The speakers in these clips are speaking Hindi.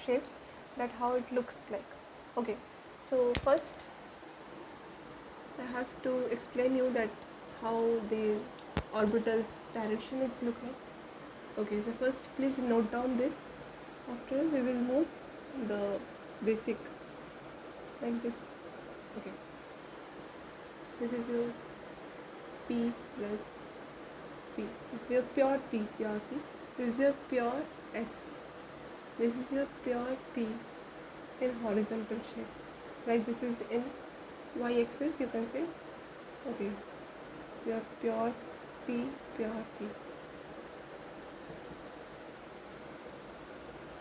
shapes, that how it looks like. Okay, so first I have to explain you that how the orbital's direction is look like. Okay, so first please note down this. After we will move the basic like this. Okay, this is your P plus P. This is your pure P, pure P. This is your pure S. This is your pure P in horizontal shape. Like this is in y-axis, you can say. Okay, so your pure P, pure P.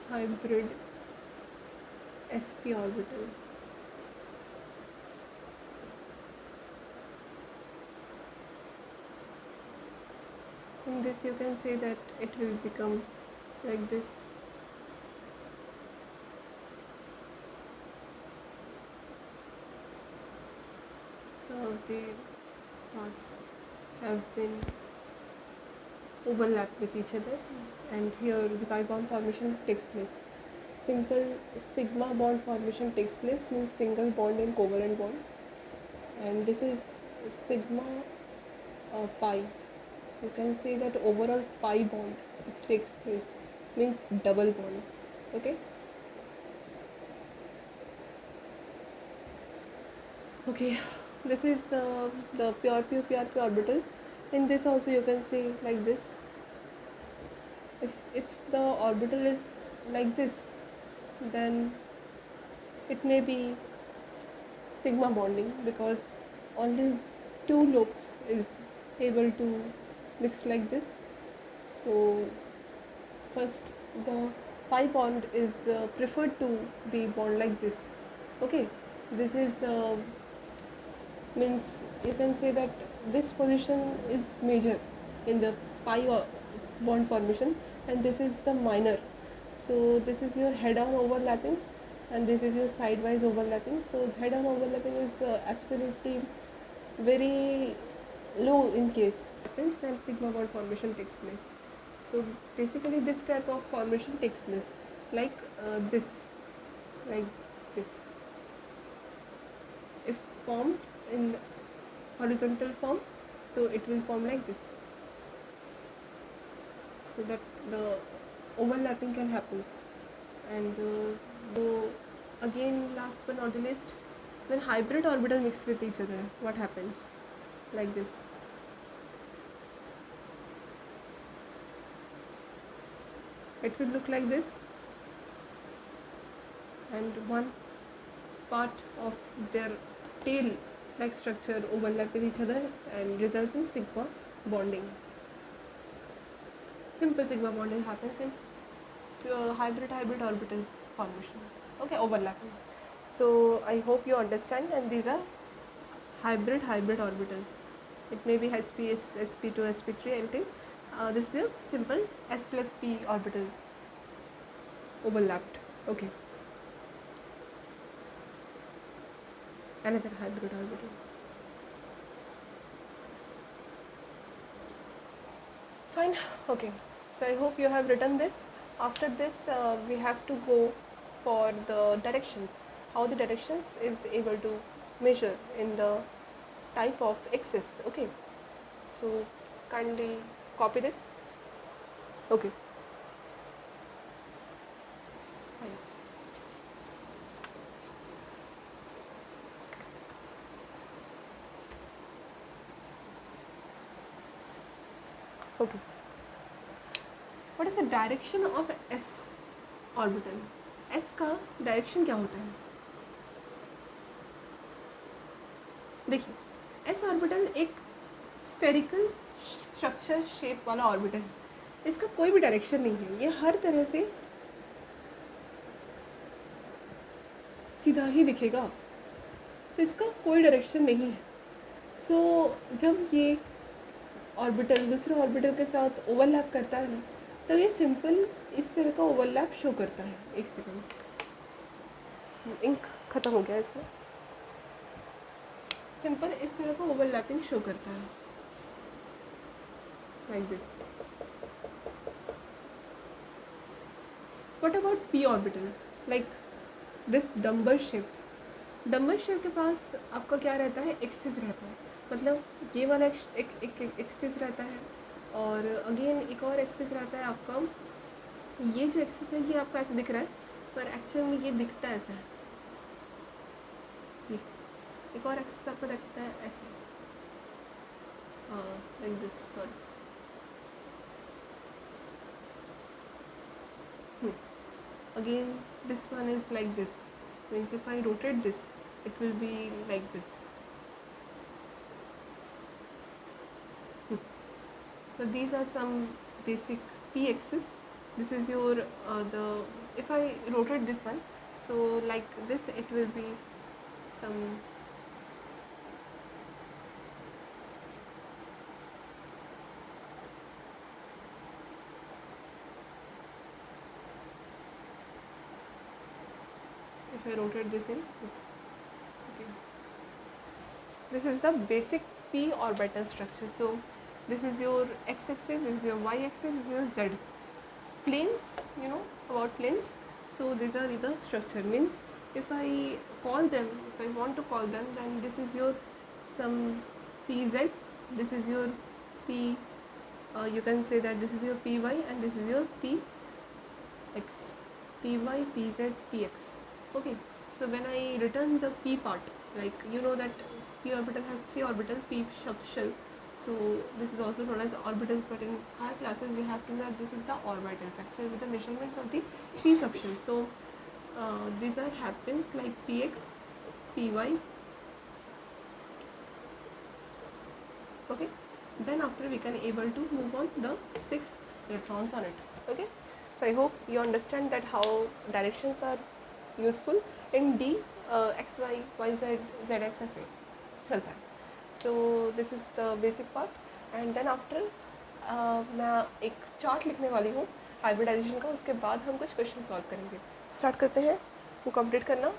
Hybrid sp orbital. In this you can say that it will become like this. Some of the parts have been overlapped with each other, and here the pi bond formation takes place. Simple sigma bond formation takes place, means single bond in covalent bond, and this is sigma pi. You can say that overall pi bond takes place, means double bond. Okay. Okay, this is the pure p orbital. In this also you can see like this. If the orbital is like this, then it may be sigma bonding, because only two lobes is able to mix like this. So first the pi bond is preferred to be bond like this. Okay, this is means you can say that this position is major in the pi bond formation, and this is the minor. So this is your head-on overlapping, and this is your sidewise overlapping. So head-on overlapping is absolutely very low in case happens, then sigma bond formation takes place. So basically this type of formation takes place like this, like this. If formed in horizontal form, so it will form like this, so that the overlapping can happen. And so again, last but not the least, when hybrid orbital mix with each other, what happens? Like this. It will look like this, and one part of their tail like structure overlap with each other and results in sigma bonding. Simple sigma bonding happens in pure hybrid orbital formation. Okay, overlapping. So I hope you understand, and these are hybrid orbital. It may be sp, sp2, sp3, anything. This is a simple s plus p orbital overlapped. Okay, another hybrid orbital. Fine. Okay, so I hope you have written this. After this we have to go for the directions, how the directions is able to measure in the type of axis. Okay, so kindly copy this. Okay. Fine. Okay, what is the direction of s orbital? s का डायरेक्शन क्या होता है? देखिए, एस ऑर्बिटल एक स्फेरिकल स्ट्रक्चर शेप वाला ऑर्बिटल है. इसका कोई भी डायरेक्शन नहीं है, ये हर तरह से सीधा ही दिखेगा, तो इसका कोई डायरेक्शन नहीं है. सो जब ये ऑर्बिटल दूसरे ऑर्बिटल के साथ ओवरलैप करता है ना, तो ये सिंपल इस तरह का ओवरलैप शो करता है. एक सेकंड, इंक ख़त्म हो गया इसमें. सिंपल इस तरह का ओवरलैपिंग शो करता है like this. What about p orbital? Like this dumbbell shape के पास आपका क्या रहता है, एक्सिस रहता है, मतलब ये वाला एक एक्सिस रहता है, और अगेन एक और एक्सिस रहता है आपका, ये जो एक्सिस है ये आपका ऐसे दिख रहा है, पर एक्चुअल में ये दिखता ऐसा है, ये एक और एक्सिस आपको दिखता है ऐसे, like this, sorry, again this one is like this, means if I rotate this it will be like this. So these are some basic p axis. This is your the if I rotate this one, so like this it will be some if I rotate this in this. Okay. This is the basic p orbital structure. So this is your x-axis, this is your y-axis, this is your z. Planes, you know about planes. So these are the structure. Means if I call them, if I want to call them, then this is your some pz, this is your p. You can say that this is your py and this is your px, py, pz, px. Okay. So when I return the p part, like you know that p orbital has 3 orbitals, p shell. So this is also known as orbitals, but in higher classes we have to know that this is the orbitals actually with the measurements of the p subshell. So these are happens like px, py. Okay. Then after we can able to move on the 6 electrons on it. Okay. So I hope you understand that how directions are useful in D, x, y, y, z, z, x ऐसे चलता है. So this is the basic part, and then after मैं एक चार्ट लिखने वाली हूँ हाइब्रिडाइजेशन का, उसके बाद हम कुछ क्वेश्चन सॉल्व करेंगे. स्टार्ट करते हैं, वो कंप्लीट करना,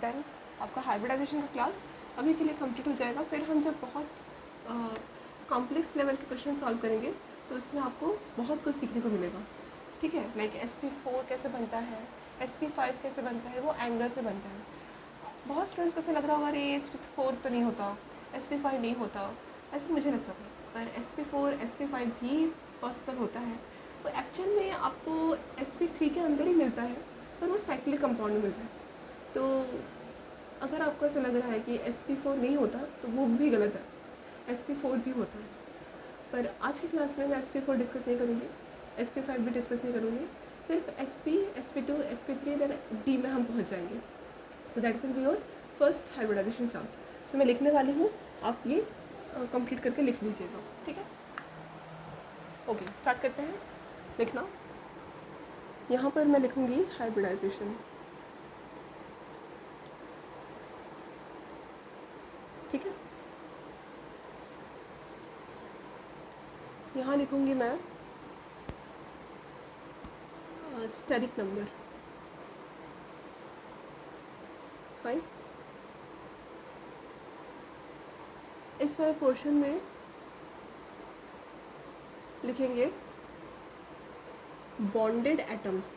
देन आपका हाइब्रिडाइजेशन का क्लास अभी के लिए कंप्लीट हो जाएगा. फिर हम जब बहुत कॉम्प्लेक्स लेवल के क्वेश्चन सॉल्व करेंगे तो उसमें आपको बहुत कुछ सीखने को मिलेगा. ठीक है, लाइक sp4 कैसे बनता है, sp5 कैसे बनता है, वो एंगल से बनता है. बहुत स्टूडेंट्स को ऐसा लग रहा होगा अरे sp4 तो नहीं होता, sp5 नहीं होता, ऐसे मुझे लगता था. पर sp4 sp5 भी पॉसिबल होता है. तो एक्चुअल में आपको sp3 के अंदर ही मिलता है, पर वो साइक्लिक कंपाउंड में मिलता है. तो अगर आपको ऐसा लग रहा है कि sp4 नहीं होता तो वो भी गलत है, sp4 भी होता है. पर आज की क्लास में मैं sp4 डिस्कस नहीं करूँगी, sp5 भी डिस्कस नहीं करूँगी, सिर्फ sp, sp2, sp3 then d में हम पहुँच जाएंगे. So that will be your first hybridization chart. So मैं लिखने वाली हूँ, आप ये कंप्लीट करके लिख लीजिएगा. ठीक है, ओके. स्टार्ट करते हैं लिखना. यहाँ पर मैं लिखूँगी हाइब्रिडाइजेशन. ठीक है, यहाँ लिखूँगी मैं स्टेरिक नंबर 5. इस वाले पोर्शन में लिखेंगे बॉन्डेड एटम्स.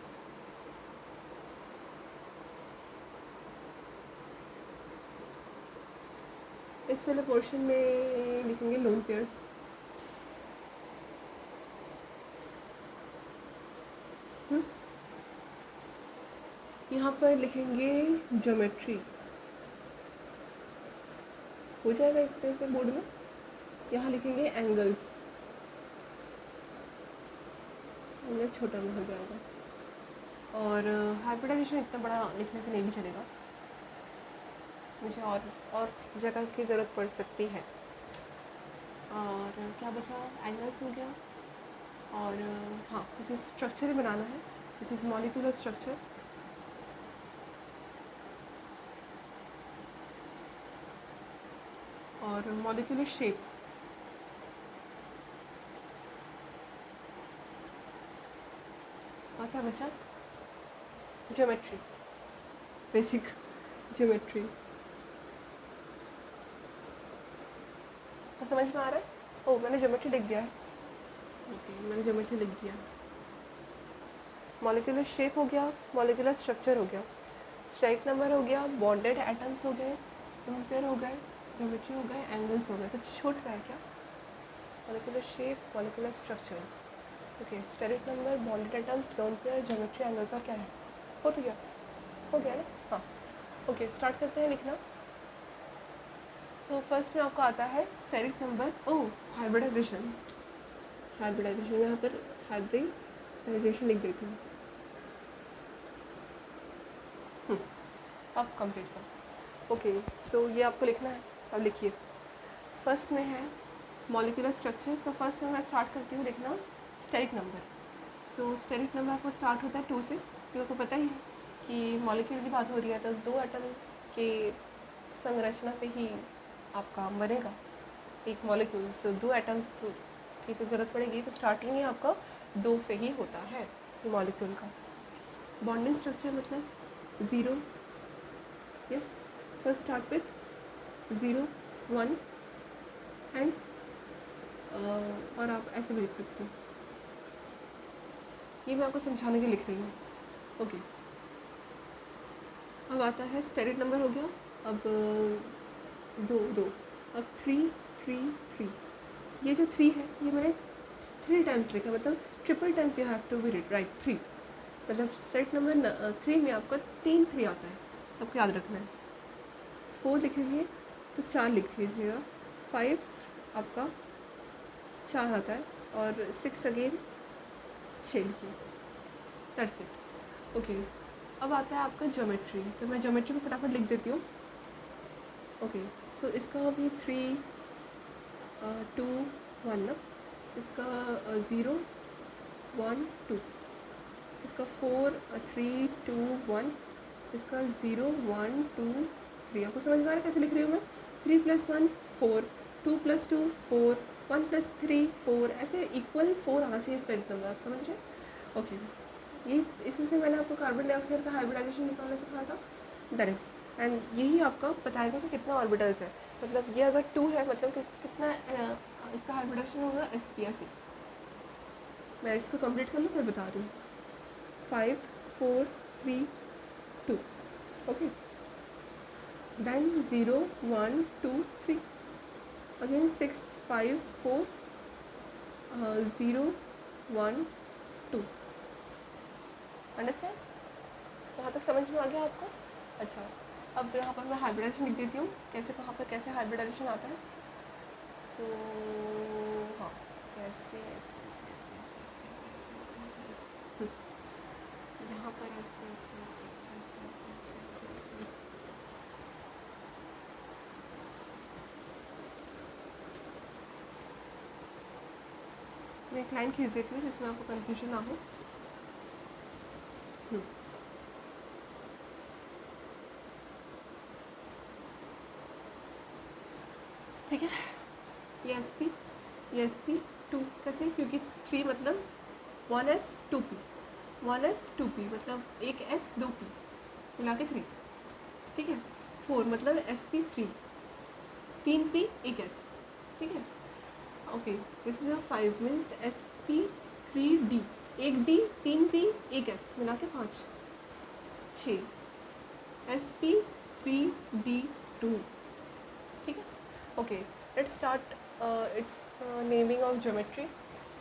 इस वाले पोर्शन में लिखेंगे लोन पेयर्स. यहाँ पर लिखेंगे ज्योमेट्री. हो जाएगा एक तरह से बोर्ड में. यहाँ लिखेंगे एंगल्स, एंगल छोटा में हो जाएगा. और हाइब्रिडाइजेशन इतना बड़ा लिखने से नहीं भी चलेगा, मुझे और जगह की ज़रूरत पड़ सकती है. और क्या बचा, एंगल्स हो गया. और हाँ, मुझे स्ट्रक्चर ही बनाना है, विच इज़ मॉलिक्यूलर स्ट्रक्चर. और मॉलिक्यूलर शेप. और क्या बचा, ज्योमेट्री, बेसिक ज्योमेट्री. तो समझ में आ रहा है? ओह, मैंने ज्योमेट्री लिख दिया है. ओके, मैंने ज्योमेट्री लिख दिया. मॉलिक्यूलर शेप हो गया, मॉलिक्यूलर स्ट्रक्चर हो गया. स्टेरिक नंबर हो गया, बॉन्डेड एटम्स हो गए, लोन पेयर हो गए, ज्योमेट्री हो गए, एंगल्स हो गए। कुछ छूट रहा है क्या? Molecular shape, molecular structures. Okay, steric number, bonded atoms, lone pair, geometry, angles. और क्या है? हो तो गया, हो गया ना? हाँ। ओके, स्टार्ट करते हैं लिखना। सो फर्स्ट में आपको आता है स्टेरिक नंबर। ओह, हाइब्रिडाइजेशन। हाइब्रिडाइजेशन, यहाँ पर हाइब्रिडाइजेशन लिख देती हूँ। अब कंप्लीट सा। ओके, सो ये आपको लिखना है। अब लिखिए। फर्स्ट में है मॉलिक्यूलर स्ट्रक्चर। सो फर्स्ट में मैं स्टार्ट करती हूँ लिखना स्टेरिक नंबर। सो स्टेरिक नंबर आपको स्टार्ट होता है 2 से, क्योंकि आपको पता ही है कि मॉलिक्यूल की बात हो रही है तो 2 एटम के संरचना से ही आपका बनेगा एक मॉलिक्यूल। सो 2 एटम्स की तो ज़रूरत पड़ेगी, तो स्टार्टिंग ही आपका 2 से ही होता है ये मॉलिक्यूल का। बॉन्डिंग स्ट्रक्चर मतलब 0, yes, first start with 0 1 and, और आप ऐसे भी लिख सकते हो। ये मैं आपको समझाने के लिए लिख रही हूँ। ओके, अब आता है स्टेरिक नंबर हो गया। अब 2 अब 3 3 3। ये जो 3 है ये मैंने 3 टाइम्स लिखा, मतलब triple times you have to be right 3। मतलब स्टेरिक नंबर 3 में आपका 3 3 आता है, आपको याद रखना है। 4 लिखेंगे तो 4 लिख लीजिएगा। 5 आपका 4 आता है, और 6 अगेन 6 लिखिए। That's it. ओके, अब आता है आपका ज्योमेट्री। तो मैं ज्योमेट्री में फटाफट लिख देती हूँ। ओके, सो इसका भी 3 2 1 ना, इसका 0 1 2, इसका 4 3 2 1, इसका 0 1 2 3। आपको समझ में आ रहा है कैसे लिख रही हूँ मैं? 3 + 1 4, 2 + 2 4, 1 + 3 4, ऐसे इक्वल 4 आना चाहिए स्टेरिक नंबर। आप समझ रहे हैं? ओके, ये इसी से मैंने आपको कार्बन डाइऑक्साइड का हाइब्रिडाइजेशन निकालना सिखाया था। दैट इज़, एंड यही आपका बताएगा कि कितना ऑर्बिटल्स है। मतलब ये अगर 2 है, मतलब कितना इसका हाइब्रिडाइजेशन होगा sp। मैं इसको कंप्लीट कर लूँ फिर बता रही हूँ। 5 4 3 2। Okay, then 0 1 2 3, again 6 5 4 0 1 2। अंडरस्टैंड? यहाँ तक समझ में आ गया आपको? अच्छा, अब यहाँ पर मैं हाइब्रिडाइजेशन लिख देती हूँ, कैसे कहाँ पर कैसे हाइब्रिडाइजेशन आता है। सो हाँ, कैसे ऐसे ऐसे ऐसे ऐसे ऐसे ऐसे ऐसे ऐसे, यहाँ पर ऐसे ऐसे ऐसे ऐसे ऐसे ऐसे ऐसे ऐसे ऐसे। मैं एक लाइन खींच देती हूँ जिसमें आपको कन्फ्यूजन ना हो। ठीक है, ये SP 2 कैसे? क्योंकि 3 मतलब 1s 2p, 1s 2p मतलब 1s 2p मिला के 3। ठीक है, 4 मतलब SP 3, 3p 1s। ठीक है, okay, this is 5 means SP 3d, 1d 3p 1s मिला के 5 6, SP 3d 2। ठीक है, okay, let's start it's naming of geometry.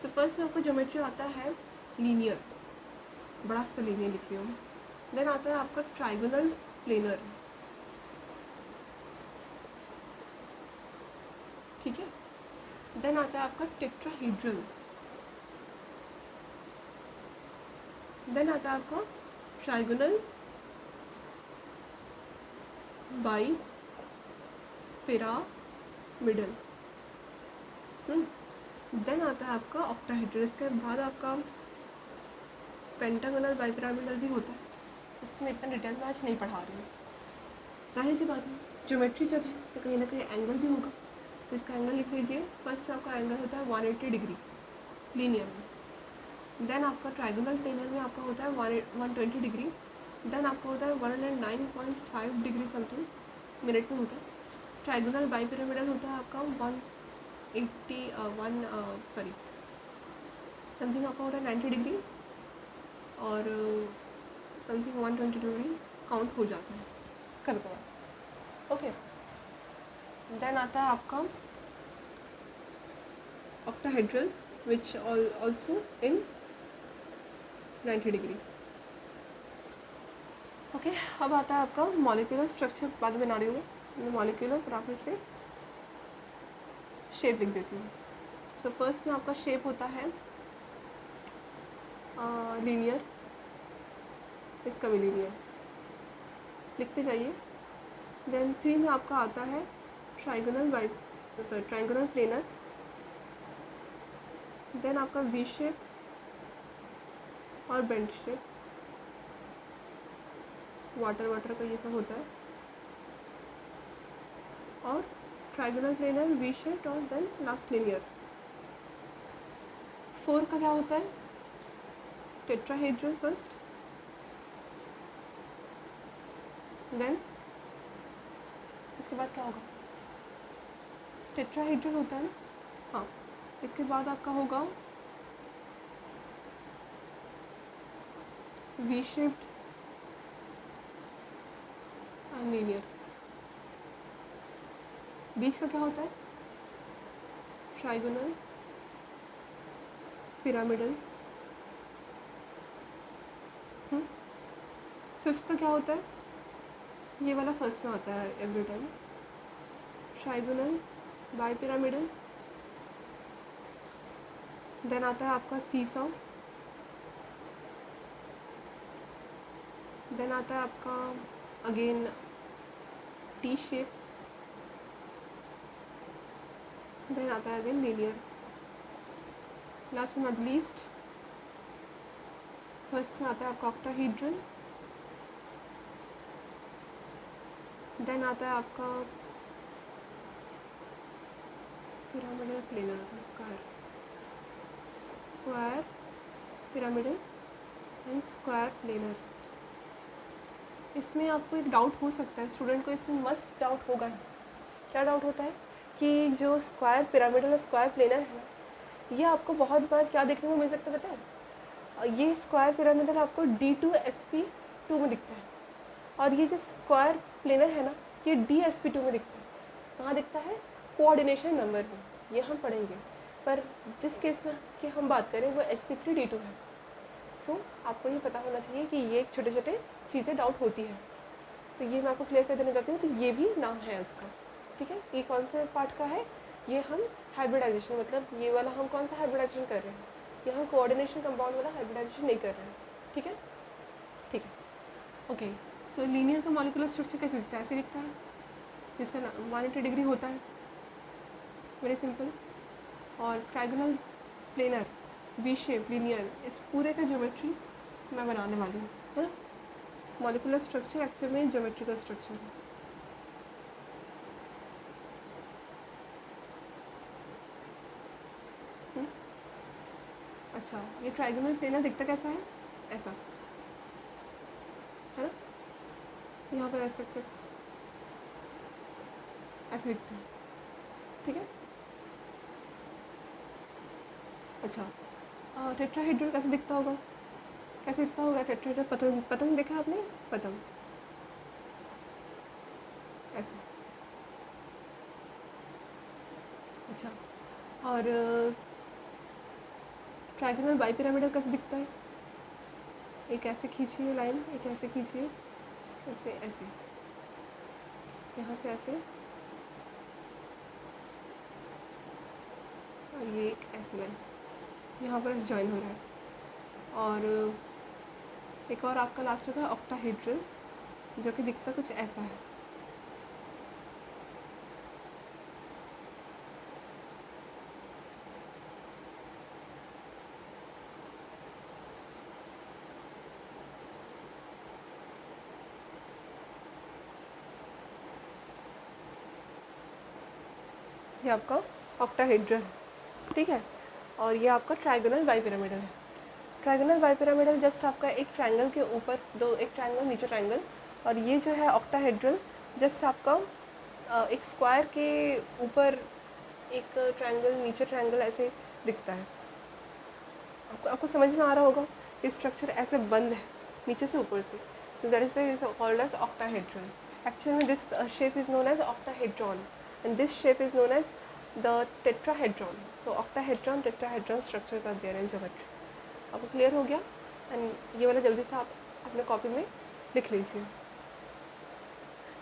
So first में आपको ज्योमेट्री आता है लीनियर, बड़ा सा लीनियर लिख रही हूँ। देन आता है आपका ट्राइगोनल प्लेनर। ठीक है, देन आता है आपका टेट्राहीड्रल। देन आता है आपका ट्राइगोनल बाई पिरामिडल। देन आता है आपका ऑक्टाहेड्रल। इसके बाद आपका पेंटागोनल बाई पिरामिडल भी होता है, इसमें इतना डिटेल में आज नहीं पढ़ा रही हूँ। जाहिर सी बात है, ज्योमेट्री जब है तो कहीं ना कहीं एंगल भी होगा, तो इसका एंगल लिख लीजिए। फर्स्ट आपका एंगल होता है 180 डिग्री लीनियर में। देन आपका ट्राइगोनल प्लेनर में आपका होता है 120 डिग्री। देन आपका होता है 109.5 डिग्री समथिंग मिनट में होता है। ट्राइगोनल बाई पिरामिडल होता है आपका 180 सॉरी समथिंग आपका होता है 90 डिग्री, और समथिंग 120 डिग्री काउंट हो जाता है कभी कभार। ओके, देन आता है आपका octahedral which also in 90 degree. Okay, अब आता है आपका मॉलिक्यूलर स्ट्रक्चर, बाद में बना रही हूँ मैं मॉलिक्यूलर, फिर आप इसे शेप लिख देती हूँ। सो फर्स्ट में आपका शेप होता है लीनियर, इसका भी लीनियर, लिखते जाइए। देन 3 में आपका आता है ट्राइंगुलर प्लेनर। देन आपका वी शेप और बेंड शेप, वाटर का ये सब होता है, और ट्राइंगुलर प्लेनर, वी शेप और देन लास्ट लीनियर। 4 का क्या होता है? टेट्राहेड्रल फर्स्ट, देन इसके बाद क्या होगा? टेट्राहेड्रल होता है ना, हाँ। इसके बाद आपका होगा वी शेप्ड एंड लीनियर। बीच का क्या होता है? Trigonal, pyramidal. 5th का क्या होता है? ये वाला फर्स्ट में होता है every time, trigonal, bipyramidal. Then आता है आपका सीसॉ। देन आता है आपका अगेन टी शेप। देन आता है again linear. Last but not least, first में आता है आपका ऑक्टाहेड्रल। देन आता है आपका pyramidal planar, square pyramidal and square planar. इसमें आपको एक डाउट हो सकता है, स्टूडेंट को इसमें मस्ट डाउट होगा। क्या डाउट होता है कि जो स्क्वायर पिरामिडल और स्क्वायर प्लेनर है ना, ये आपको बहुत बार क्या देखने को मिल सकता है पता है? ये स्क्वायर पिरामिडल आपको D2SP2 में दिखता है, और ये जो स्क्वायर प्लेनर है ना, ये DSP2 में दिखता है। कहाँ दिखता है? कोऑर्डिनेशन नंबर में, ये हम पढ़ेंगे। पर जिस केस में कि हम बात करें वो SP3D2 है। सो आपको ये पता होना चाहिए कि ये छोटे छोटे चीज़ें डाउट होती हैं, तो ये मैं आपको क्लियर कर देना चाहती हूँ। तो ये भी नाम है उसका, ठीक है। ये कौन से पार्ट का है? ये हम हाइब्रिडाइजेशन, मतलब ये वाला हम कौन सा हाइब्रिडाइजेशन कर रहे हैं? ये हम कोऑर्डिनेशन कंपाउंड वाला हाइब्रिडाइजेशन नहीं कर रहे हैं, ठीक है। ठीक है, ओके। सो लीनियर का मॉलिक्यूलर स्ट्रक्चर कैसे दिखता है? ऐसे दिखता है, जिसका 180 डिग्री होता है, वेरी सिंपल। और trigonal planar, V shape, linear, इस पूरे का ज्योमेट्री मैं बनाने वाली हूँ, है ना। मॉलिक्यूलर स्ट्रक्चर एक्चुअल में ज्योमेट्रिकल स्ट्रक्चर है। अच्छा, ये ट्राइगोनल प्लेनर दिखता कैसा है? ऐसा है ना, यहाँ पर ऐसा कुछ ऐसे दिखता है, ठीक है। अच्छा, टेट्राहेड्रल कैसे दिखता होगा? कैसे दिखता होगा टेट्राहेड्रल? पतंग, पतंग देखा आपने? पतंग ऐसे। अच्छा, और ट्राइगोनल बाई पिरामिडल कैसे दिखता है? एक ऐसे खींचिए लाइन, एक ऐसे खींचिए, ऐसे ऐसे, यहाँ से ऐसे, और ये एक ऐसे लाइन यहाँ पर ऐसे ज्वाइन हो रहा है। और एक और आपका लास्ट होता है ऑक्टाहेड्रल, जो कि दिखता कुछ ऐसा है। ये आपका ऑक्टाहेड्रल, ठीक है। और ये आपका ट्राइगोनल बाई पिरामिडल है। ट्राइगोनल बाई पिरामिडल जस्ट आपका एक ट्रायंगल के ऊपर दो, एक ट्रायंगल नीचे ट्रायंगल, और ये जो है ऑक्टाहेड्रल जस्ट आपका एक स्क्वायर के ऊपर एक ट्रायंगल, नीचे ट्रायंगल, ऐसे दिखता है। आपको समझ में आ रहा होगा, ये स्ट्रक्चर ऐसे बंद है नीचे से ऊपर से। So that is why it is called as octahedron. Actually this shape is known as octahedron, and this shape is known as the tetrahedron. So octahedron, tetrahedron structures are there in geometry. आपको क्लियर हो गया? एंड ये वाला जल्दी से आप अपने कॉपी में लिख लीजिए.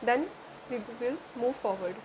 Then we will move forward.